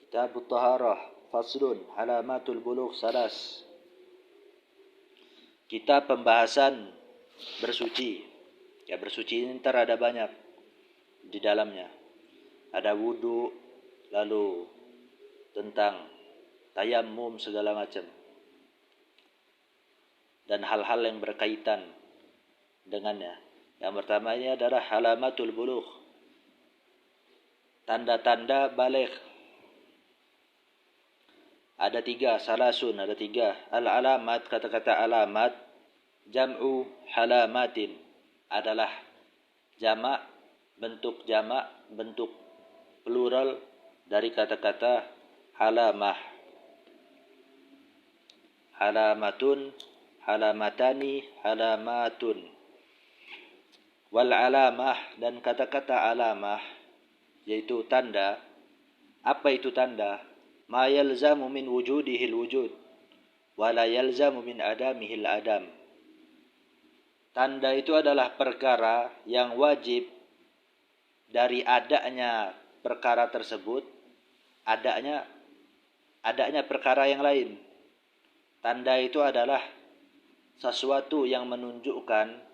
Kitabut Taharah, Faslun, Alamatul Bulugh Salas. Kitab pembahasan bersuci. Ya, bersuci ini ntar ada banyak di dalamnya. Ada wudu, lalu tentang tayammum segala macam. Dan hal-hal yang berkaitan dengannya. Yang pertama ini adalah alamatul bulugh. Tanda-tanda baligh. Ada tiga, salasun, ada tiga. Al-alamat, kata-kata alamat, jam'u halamatin, adalah jamak, bentuk plural dari kata-kata halamah. Halamatun, halamatani, halamatun. Wal alamah, dan kata-kata alamah, yaitu tanda. Apa itu tanda? Ma yalzamu min wujudihil wujud wa la yalzamu min adamihil adam. Tanda itu adalah perkara yang wajib dari adanya perkara tersebut, adanya perkara yang lain. Tanda itu adalah sesuatu yang menunjukkan,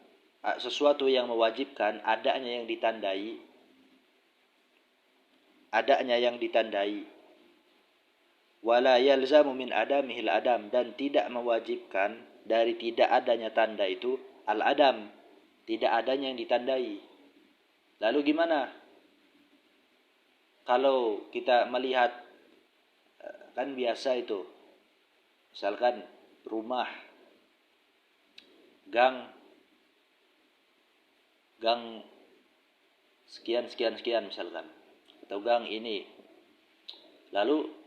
sesuatu yang mewajibkan adanya yang ditandai. Wala yalzamu min adamihil adam, dan tidak mewajibkan dari tidak adanya tanda itu al-adam, tidak adanya yang ditandai. Lalu gimana kalau kita melihat, kan biasa itu, misalkan rumah, gang sekian misalkan, atau gang ini, lalu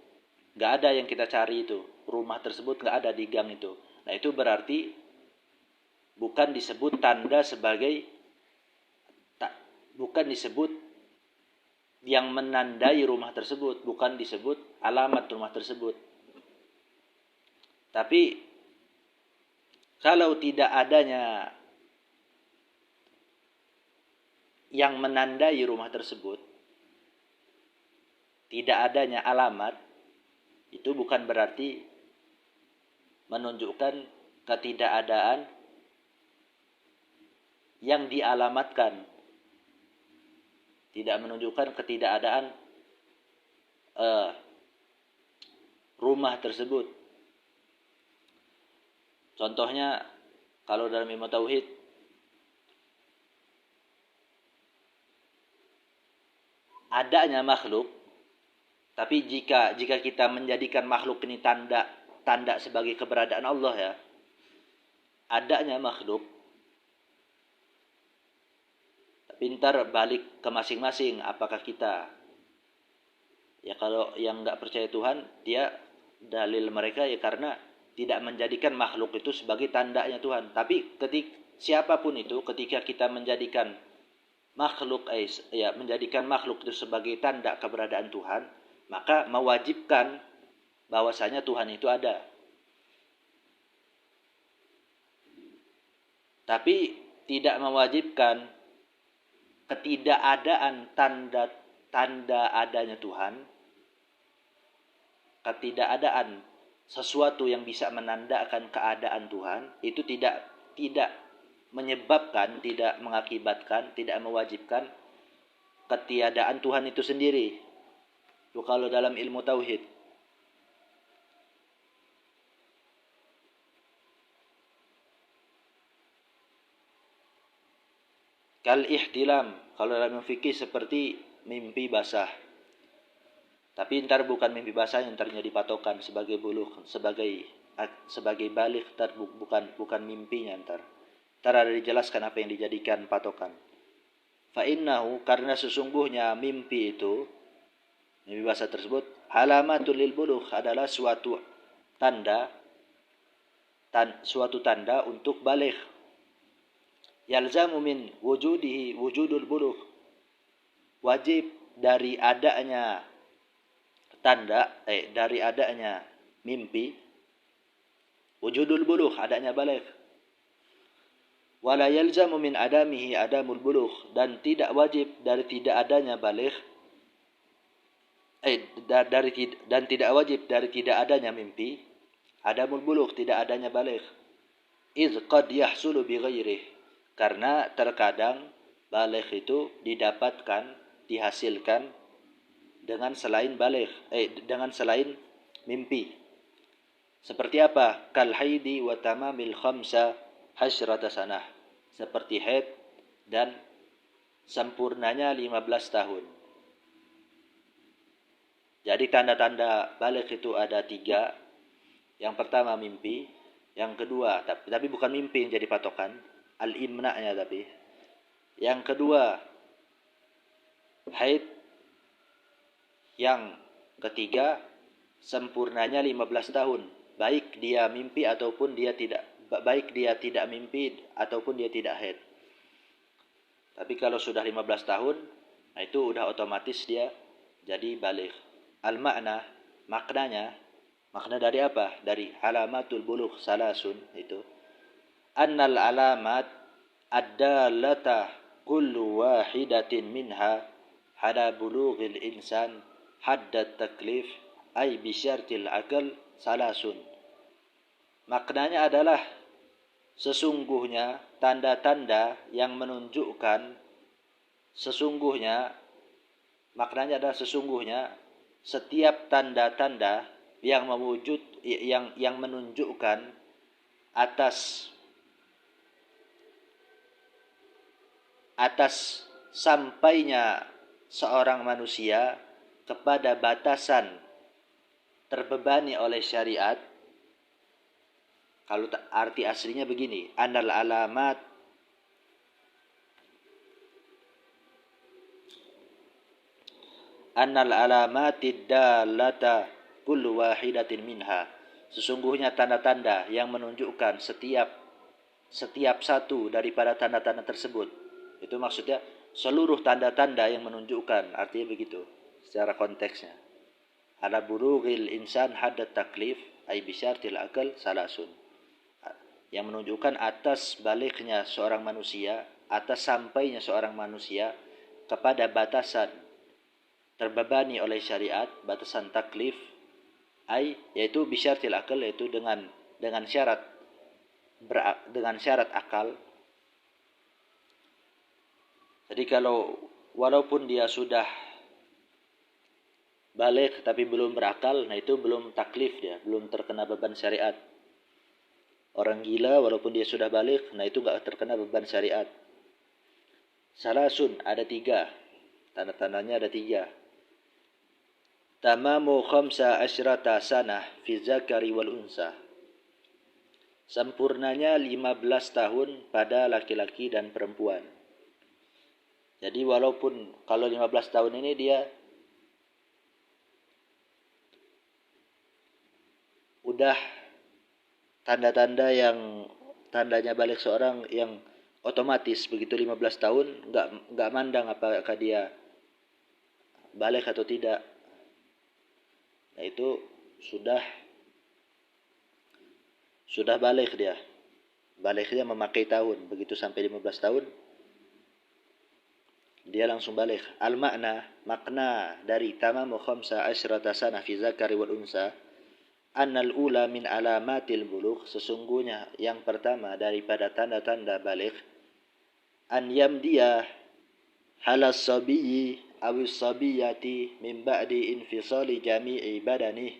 nggak ada yang kita cari itu, rumah tersebut nggak ada di gang itu. Nah, itu berarti bukan disebut tanda bukan disebut yang menandai rumah tersebut, bukan disebut alamat rumah tersebut. Tapi kalau tidak adanya yang menandai rumah tersebut, tidak adanya alamat, itu bukan berarti menunjukkan ketidakadaan yang dialamatkan. Tidak menunjukkan ketidakadaan rumah tersebut. Contohnya, kalau dalam ilmu tauhid, adanya makhluk. Tapi jika kita menjadikan makhluk ini tanda sebagai keberadaan Allah, ya, adanya makhluk. Tapi ntar balik ke masing-masing, apakah kita, ya kalau yang nggak percaya Tuhan, dia dalil mereka ya karena tidak menjadikan makhluk itu sebagai tandanya Tuhan. Tapi siapapun itu, ketika kita menjadikan makhluk itu sebagai tanda keberadaan Tuhan, maka mewajibkan bahwasanya Tuhan itu ada. Tapi tidak mewajibkan ketidakadaan tanda adanya Tuhan, ketidakadaan sesuatu yang bisa menandakan keadaan Tuhan, itu tidak menyebabkan, tidak mengakibatkan, tidak mewajibkan ketiadaan Tuhan itu sendiri. Itu kalau dalam ilmu tauhid. Kal ihtilam, kalau dalam fikih seperti mimpi basah. Tapi ntar bukan mimpi basah yang ntar jadi patokan sebagai bulugh, sebagai baligh, ntar bukan mimpinya ntar. Ntar ada dijelaskan apa yang dijadikan patokan. Fa innahu, karena sesungguhnya mimpi basah tersebut, alamatul lil bulugh, adalah suatu tanda untuk baligh. Yalzamu min wujudihi wujudul bulugh, wajib dari adanya dari adanya mimpi, wujudul bulugh, adanya baligh. Wala yalzamu min adamihi adamul bulugh, dan tidak wajib dari tidak adanya baligh, dan tidak wajib dari tidak adanya mimpi, adamul bulugh, tidak adanya baligh. Iz qad yahsulu bi ghairih, karena terkadang baligh itu didapatkan, dihasilkan dengan selain baligh, dengan selain mimpi. Seperti apa? Kal haidi wa tamamil khamsa hasyrata sanah. Seperti haid dan sempurnanya 15 tahun. Jadi tanda-tanda baligh itu ada 3. Yang pertama mimpi, yang kedua tapi bukan mimpi yang jadi patokan, al-imna'nya tapi. Yang kedua haid, yang ketiga sempurnanya 15 tahun. Baik dia mimpi ataupun dia tidak, baik dia tidak mimpi ataupun dia tidak haid. Tapi kalau sudah 15 tahun, nah itu udah otomatis dia jadi baligh. Al-makna, maknanya, makna dari apa? Dari alamatul bulugh salasun itu. Annal alamat ad-dallata kullu wahidatin minha ala bulughil insan haddat taklif ay bisyartil akal salasun. Maknanya adalah sesungguhnya tanda-tanda yang menunjukkan, sesungguhnya, maknanya adalah sesungguhnya setiap tanda-tanda yang yang menunjukkan atas sampainya seorang manusia kepada batasan terbebani oleh syariat. Kalau arti aslinya begini, annal alamatid dallata kullu wahidatin minha. Sesungguhnya tanda-tanda yang menunjukkan setiap satu daripada tanda-tanda tersebut. Itu maksudnya seluruh tanda-tanda yang menunjukkan, artinya begitu secara konteksnya. Ala bulughil insan haddat taklif ay bisyartil akal salasun. Yang menunjukkan atas balighnya seorang manusia, atas sampainya seorang manusia kepada batasan terbebani oleh syariat, batasan taklif, yaitu bisyartil akal, yaitu dengan syarat akal. Jadi kalau walaupun dia sudah baligh tapi belum berakal, nah itu belum taklif, dia belum terkena beban syariat. Orang gila walaupun dia sudah baligh, nah itu enggak terkena beban syariat. Salasun, ada 3. Tanda-tandanya ada 3. Tamamu khamsa asyrata sanah fi zakari wal unsa. Sempurnanya 15 tahun pada laki-laki dan perempuan. Jadi walaupun kalau 15 tahun ini dia udah tanda-tanda yang tandanya balik seorang yang otomatis, begitu 15 tahun enggak mandang apakah dia balik atau tidak. Nah itu sudah balik dia. Baliknya memakai tahun. Begitu sampai 15 tahun dia langsung balik. Al-makna, makna dari tamamu khamsa asyrata sana fi zakari wal unsa, annal ula min alamatil bulugh, sesungguhnya yang pertama daripada tanda-tanda balik, an yamdiya halas sabiyyi awis sabiyati min ba'di infisali jami'i badani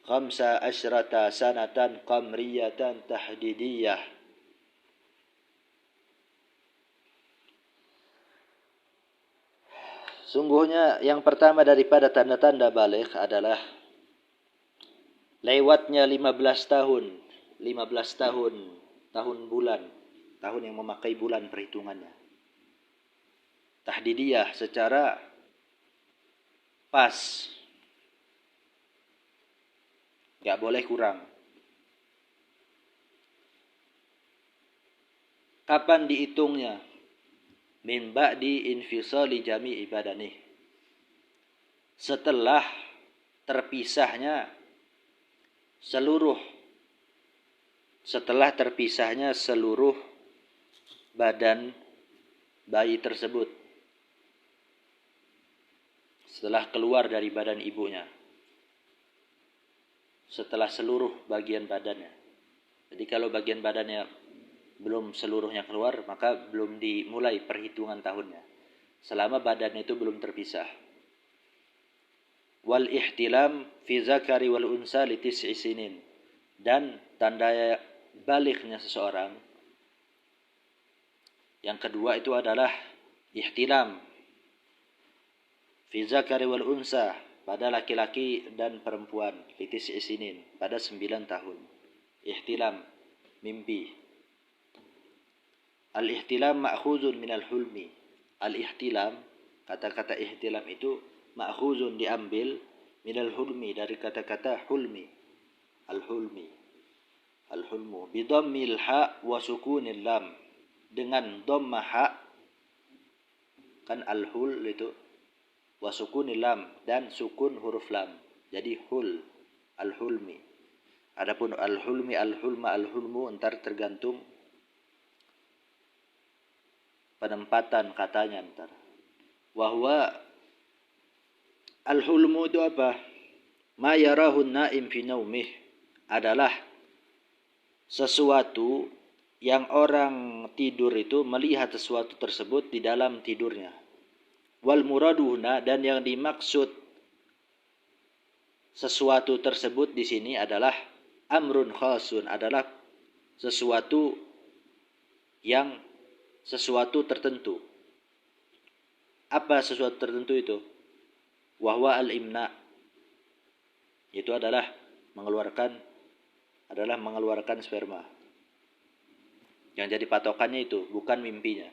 khamsa asyrata sanatan qamriyatan tahdidiyah. Sungguhnya yang pertama daripada tanda-tanda baligh adalah lewatnya 15 tahun, tahun bulan, tahun yang memakai bulan perhitungannya. Tahdidiyah, secara pas, enggak boleh kurang. Kapan dihitungnya? Min ba'di infisali jami'i badani, setelah terpisahnya seluruh badan bayi tersebut. setelah keluar dari badan ibunya, setelah seluruh bagian badannya. Jadi kalau bagian badannya belum seluruhnya keluar, maka belum dimulai perhitungan tahunnya, selama badannya itu belum terpisah. Wal ihtilam fi zakari wal unsa li tis'i sinin. Dan tanda baliknya seseorang yang kedua itu adalah ihtilam fi zakari wal unsa, pada laki-laki dan perempuan, li tis'i sinin, pada 9 tahun. Ihtilam, mimpi. Al-ihtilam ma'khuzun minal hulmi. Al-ihtilam, kata-kata ihtilam itu ma'khuzun, diambil, minal hulmi, dari kata-kata hulmi. Al-hulmi, al-hulmu, bidammil ha wa sukunil lam, dengan dhammah ha, kan al-hul itu, wa sukunil lam, dan sukun huruf lam, jadi hul, al-hulmi. Adapun al-hulmi, al-hulma, al-hulmu entar tergantung penempatan katanya entar. Wahwa al-hulmu itu apa? Ma yarahu naim fi naumih, adalah sesuatu yang orang tidur itu melihat sesuatu tersebut di dalam tidurnya. Wal muraduhna, dan yang dimaksud sesuatu tersebut di sini adalah amrun khasun, adalah sesuatu tertentu. Apa sesuatu tertentu itu? Wahwa al-imna, itu adalah mengeluarkan sperma. Yang jadi patokannya itu bukan mimpinya.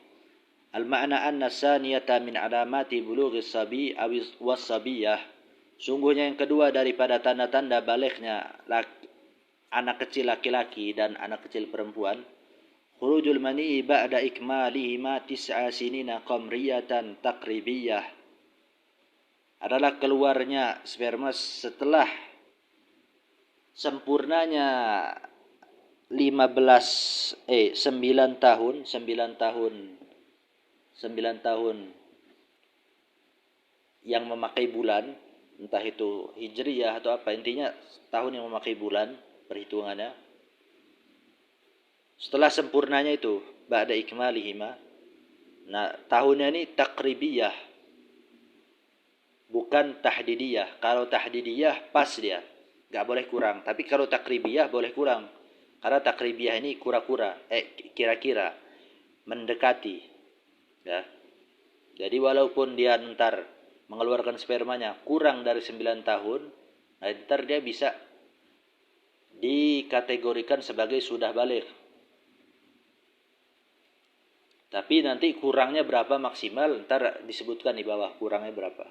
Al-ma'na anna saniyata min alamati bulughis sabi awis wasabiyah. Sungguhnya yang kedua daripada tanda-tanda balighnya anak kecil laki-laki dan anak kecil perempuan, khurujul mani ba'da ikmalihima tis'a sinina qamriyatan taqribiyah, adalah keluarnya sperma setelah sempurnanya 9 tahun yang memakai bulan, entah itu hijriyah atau apa, intinya tahun yang memakai bulan perhitungannya. Setelah sempurnanya itu ba'da ikmalihima, nah tahunnya ini takribiyah, bukan tahdidiyah. Kalau tahdidiyah pas dia, enggak boleh kurang. Tapi kalau takribiyah boleh kurang. Karena takribiyah ini kira-kira, mendekati. Ya. Jadi walaupun dia ntar mengeluarkan spermanya kurang dari 9 tahun, nah ntar dia bisa dikategorikan sebagai sudah balik. Tapi nanti kurangnya berapa maksimal, ntar disebutkan di bawah kurangnya berapa.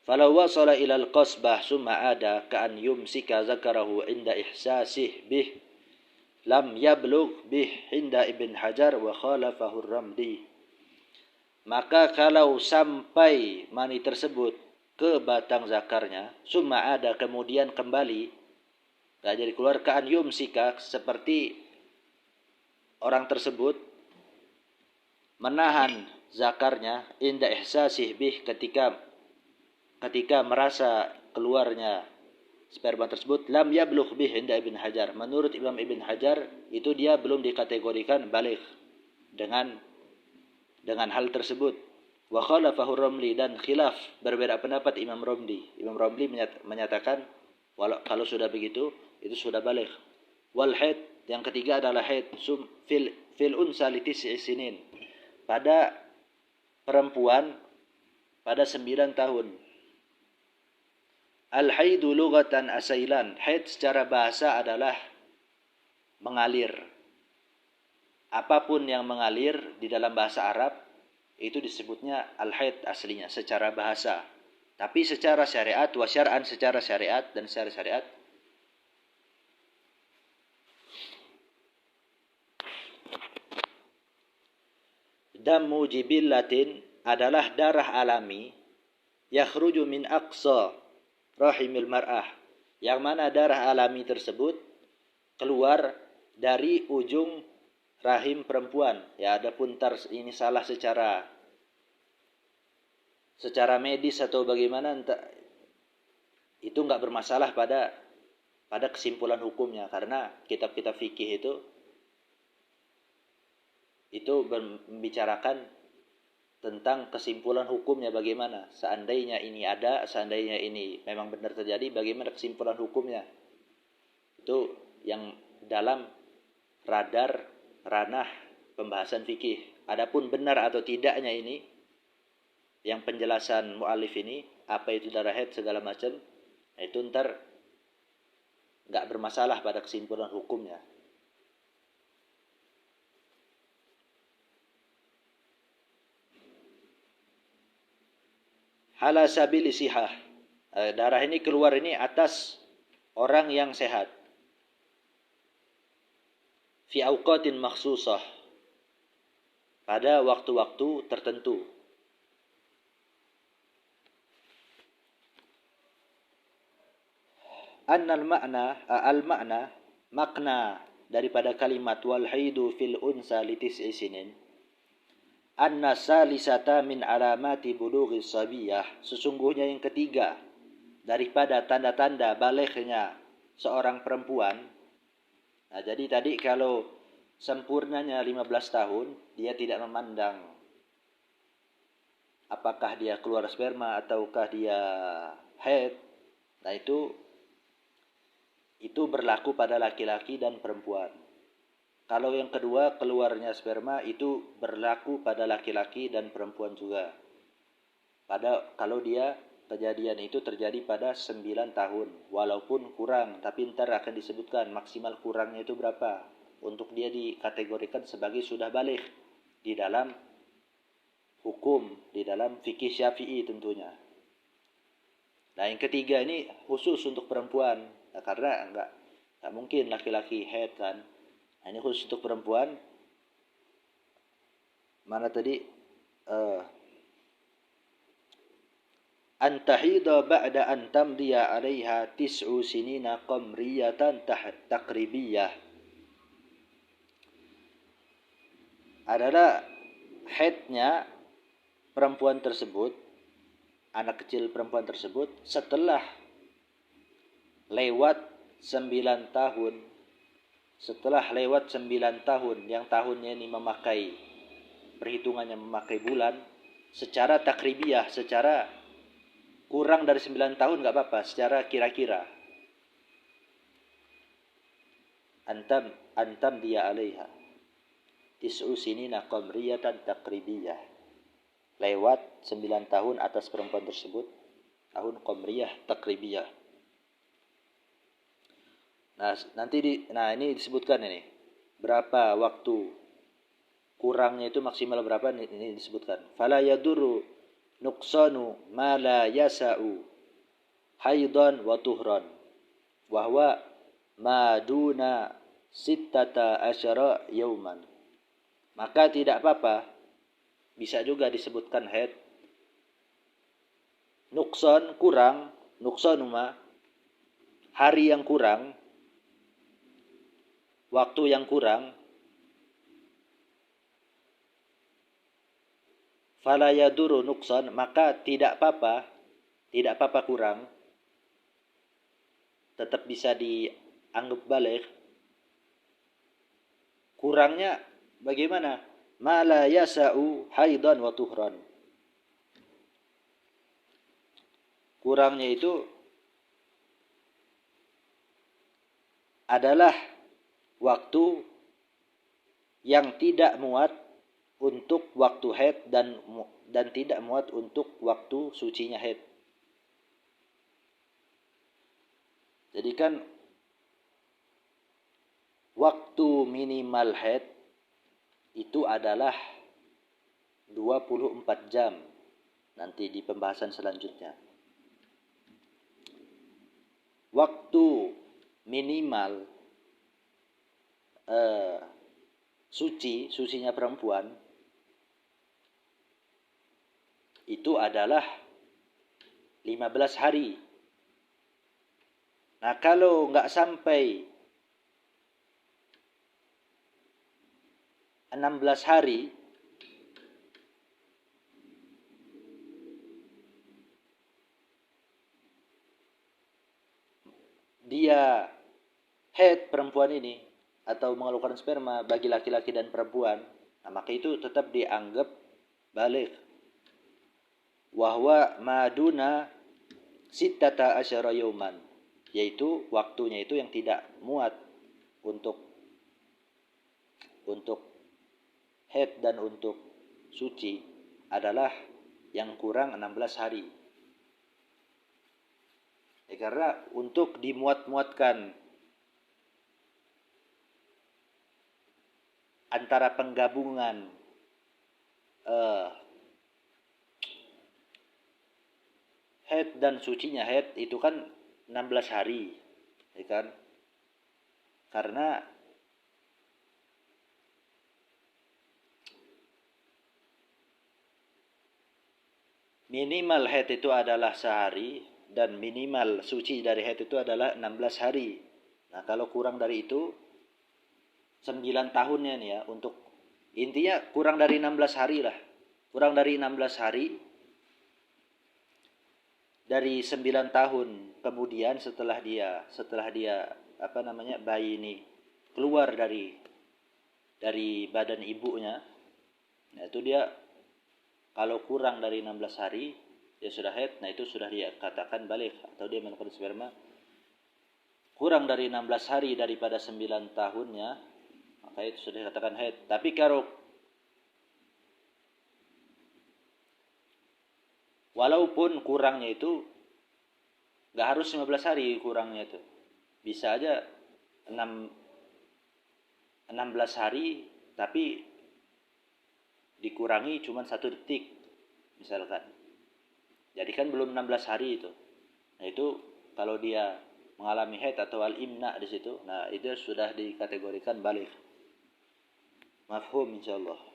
Falau wasala ilal qasbah summa ada ka'an yumsika zakarahu inda ihsasih bih lam yablugh bih inda Ibn Hajar wa khalafahu Ramdi. Maka kalau sampai mani tersebut ke batang zakarnya, summa ada, kemudian kembali, nah jadi keluar, ka'an yumsika, seperti orang tersebut menahan zakarnya, inda ihsasih bih, ketika merasa keluarnya sperma tersebut, lam yablugh bih inda Ibn Hajar. Menurut Imam Ibn Hajar itu dia belum dikategorikan baligh dengan hal tersebut. Wa khalafahu Ramli, dan khilaf, berbeda pendapat Imam Ramli. Imam Ramli menyatakan kalau sudah begitu itu sudah baligh. Wal haid, yang ketiga adalah haid, fil unsa li tis'i sinin, pada perempuan pada 9 tahun. Al-haidu lughatan asailan. Haid secara bahasa adalah mengalir. Apapun yang mengalir di dalam bahasa Arab itu disebutnya al-haid aslinya secara bahasa. Tapi secara syariat, wa syar'an, secara syariat dan secara syariat, damu jibillatin adalah darah alami, yakhruju min aqsa rahimil mar'ah, yang mana darah alami tersebut keluar dari ujung rahim perempuan. Ya, adapun ini salah secara secara medis atau bagaimana, itu nggak bermasalah pada kesimpulan hukumnya, karena kitab-kitab fikih itu membicarakan tentang kesimpulan hukumnya bagaimana. Seandainya ini ada, seandainya ini memang benar terjadi, bagaimana kesimpulan hukumnya. Itu yang dalam ranah pembahasan fikih. Adapun benar atau tidaknya ini, yang penjelasan mu'alif ini, apa itu darah haid segala macam, itu ntar nggak bermasalah pada kesimpulan hukumnya. Ala sabili sihah, darah ini keluar ini atas orang yang sehat. Fi awqatin makhsusah, pada waktu-waktu tertentu. Annal ma'na, al-ma'na, makna daripada kalimat wal haidu fil unsa li tis'i sinin, anna salisata min alamati bulughi sabiyah, sesungguhnya yang ketiga daripada tanda-tanda baleghnya seorang perempuan. Nah, jadi tadi kalau sempurnanya 15 tahun, dia tidak memandang apakah dia keluar sperma ataukah dia haid. Nah, itu berlaku pada laki-laki dan perempuan. Kalau yang kedua, keluarnya sperma, itu berlaku pada laki-laki dan perempuan juga. Kalau dia kejadian itu terjadi pada 9 tahun, walaupun kurang, tapi ntar akan disebutkan maksimal kurangnya itu berapa untuk dia dikategorikan sebagai sudah baligh di dalam hukum, di dalam fikih Syafi'i tentunya. Nah, yang ketiga ini khusus untuk perempuan, nah, karena enggak mungkin laki-laki haid kan. Nah, ini khusus untuk perempuan. Mana tadi? Antahida ba'da an tamdiya 'alaiha tis'u sinina qamriyatan takribiyah. Adalah haidnya perempuan tersebut, anak kecil perempuan tersebut, setelah lewat 9 tahun. Setelah lewat 9 tahun, yang tahunnya ini memakai, perhitungannya memakai bulan, secara takribiyah, secara kurang dari 9 tahun nggak apa-apa, secara kira-kira. Antam dia alaiha tis'u sinina qamriyatan takribiyah. Lewat 9 tahun atas perempuan tersebut, tahun qamriyah takribiyah. Nah, ini disebutkan ini. Berapa waktu kurangnya itu maksimal berapa, ini disebutkan. Fala yadurru nuqsanu ma la yasa'u haidan wa tuhran wa huwa ma duna sittata asyara yauman. Maka tidak apa-apa, bisa juga disebutkan haid. Nuqsan kurang, nuqsanuma hari yang kurang, waktu yang kurang. Fala yaduru nuqsan, maka tidak apa-apa kurang, tetap bisa dianggap baligh. Kurangnya bagaimana? Ma la yasa'u haidan wa tuhran. Kurangnya itu adalah waktu yang tidak muat untuk waktu haid dan tidak muat untuk waktu sucinya haid. Jadi kan waktu minimal haid itu adalah 24 jam nanti di pembahasan selanjutnya. Waktu minimal sucinya perempuan itu adalah 15 hari. Nah, kalau nggak sampai 16 hari, dia haid perempuan ini atau mengeluarkan sperma bagi laki-laki dan perempuan, nah maka itu tetap dianggap baligh. Wahwa maduna sittata asyara yauman, yaitu waktunya itu yang tidak muat untuk haid dan untuk suci adalah yang kurang 16 hari. Karena untuk dimuat-muatkan antara penggabungan haid dan sucinya, haid itu kan 16 hari, ya kan? Karena minimal haid itu adalah sehari dan minimal suci dari haid itu adalah 16 hari. Nah, kalau kurang dari itu 9 tahunnya nih ya, untuk intinya kurang dari 16 hari lah. Kurang dari 16 hari dari 9 tahun kemudian setelah dia bayi ini keluar dari badan ibunya, nah itu dia kalau kurang dari 16 hari dia sudah haid, nah itu sudah dia katakan balik atau dia mengeluarkan sperma. Kurang dari 16 hari daripada 9 tahunnya, maka itu sudah dikatakan haid. Tapi kalau walaupun kurangnya itu nggak harus 15 hari kurangnya itu. Bisa aja 16 hari tapi dikurangi cuma 1 detik misalkan. Jadi kan belum 16 hari itu. Nah itu kalau dia mengalami haid atau al-imna di situ, nah itu sudah dikategorikan balik. Mafhum insyaallah.